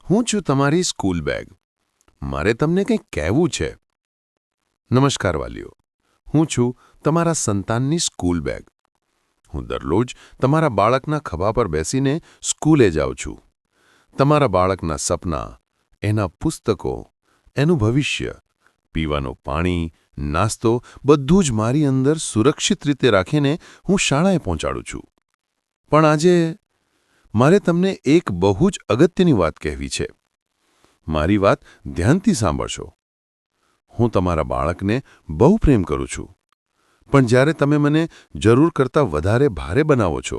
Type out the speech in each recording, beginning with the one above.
હું છું તમારી સ્કૂલ બેગ. મારે તમને કંઈક કહેવું છે. નમસ્કાર વાલીઓ, હું છું તમારા સંતાનની સ્કૂલ બેગ. હું દરરોજ તમારા બાળકના ખભા પર બેસીને સ્કૂલે જાઉં છું. તમારા બાળકના સપના, એના પુસ્તકો, એનું ભવિષ્ય, પીવાનું પાણી, નાસ્તો બધું જ મારી અંદર સુરક્ષિત રીતે રાખીને હું શાળાએ પહોંચાડું છું. પણ આજે મારે તમને એક બહુ જ અગત્યની વાત કહેવી છે. મારી વાત ધ્યાનથી સાંભળશો. હું તમારા બાળકને બહુ પ્રેમ કરું છું, પણ જ્યારે તમે મને જરૂર કરતાં વધારે ભારે બનાવો છો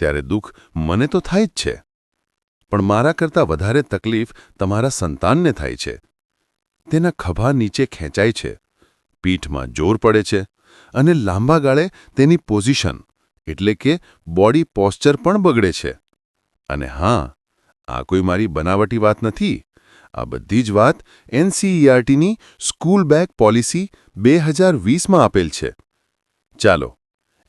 ત્યારે દુઃખ મને તો થાય જ છે, પણ મારા કરતાં વધારે તકલીફ તમારા સંતાનને થાય છે. તેના ખભા નીચે ખેંચાય છે, પીઠમાં જોર પડે છે અને લાંબા ગાળે તેની પોઝિશન એટલે કે બોડી પોસ્ચર પણ બગડે છે. અને હા, આ કોઈ મારી બનાવટી વાત નથી. આ બધી જ વાત એનસીઈઆરટીની સ્કૂલ બેગ પોલિસી 2020માં આપેલ છે. ચાલો,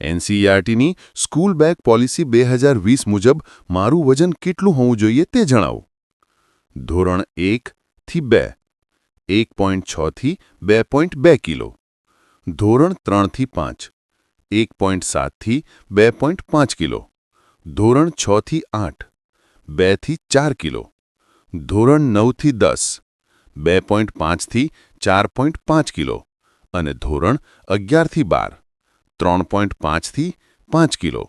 એનસીઈઆરટીની સ્કૂલ બેગ પોલિસી 2020 મુજબ મારું વજન કેટલું હોવું જોઈએ તે જણાવું. ધોરણ 1 થી 2 1.6 થી 2.2 કિલો. ધોરણ 3 થી 5 1.7 થી 2.5 કિલો. ધોરણ 6 થી 8 2 થી 4 કિલો. ધોરણ 9 થી 10 2.5 થી 4.5 કિલો અને ધોરણ 11 થી 12 3.5 થી 5 કિલો.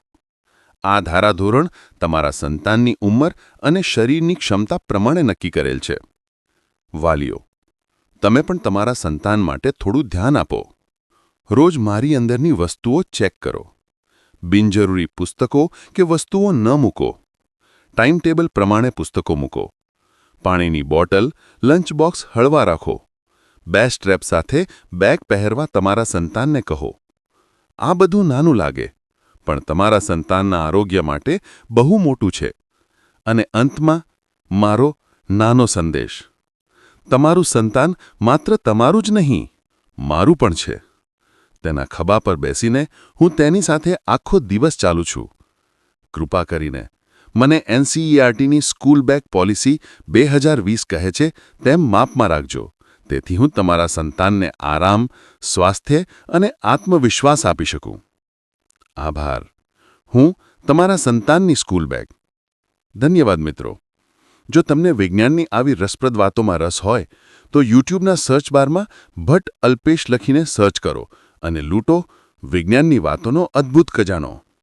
આ ધારાધોરણ તમારા સંતાનની ઉંમર અને શરીરની ક્ષમતા પ્રમાણે નક્કી કરેલ છે. વાલીઓ, તમે પણ તમારા સંતાન માટે થોડું ધ્યાન આપો. રોજ મારી અંદરની વસ્તુઓ ચેક કરો. બિનજરૂરી પુસ્તકો કે વસ્તુઓ ન મૂકો. ટાઈમટેબલ પ્રમાણે પુસ્તકો મૂકો. પાણીની બોટલ, લંચ બોક્સ હળવા રાખો. 2 સ્ટ્રેપ સાથે બેગ પહેરવા તમારા સંતાનને કહો. આ બધું નાનું લાગે, પણ તમારા સંતાનના આરોગ્ય માટે બહુ મોટું છે. અને અંતમાં મારો નાનો સંદેશ. તમારું સંતાન માત્ર તમારું જ નહીં, મારું પણ છે. તેના ખભા પર બેસીને હું તેની સાથે આખો દિવસ ચાલું છું. કૃપા કરીને મને એનસીઈઆરટીની સ્કૂલ બેગ પોલિસી 2020 કહે છે તેમ માપમાં રાખજો, તેથી હું તમારા સંતાનને આરામ, સ્વાસ્થ્ય અને આત્મવિશ્વાસ આપી શકું. આભાર. હું તમારા સંતાનની સ્કૂલ બેગ. ધન્યવાદ મિત્રો. જો તમને વિજ્ઞાનની આવી રસપ્રદ વાતોમાં રસ હોય તો યુટ્યુબના સર્ચ બારમાં ભટ્ટ અલ્પેશ લખીને સર્ચ કરો અને લૂંટો વિજ્ઞાનની વાતોનો અદ્ભુત ખજાનો.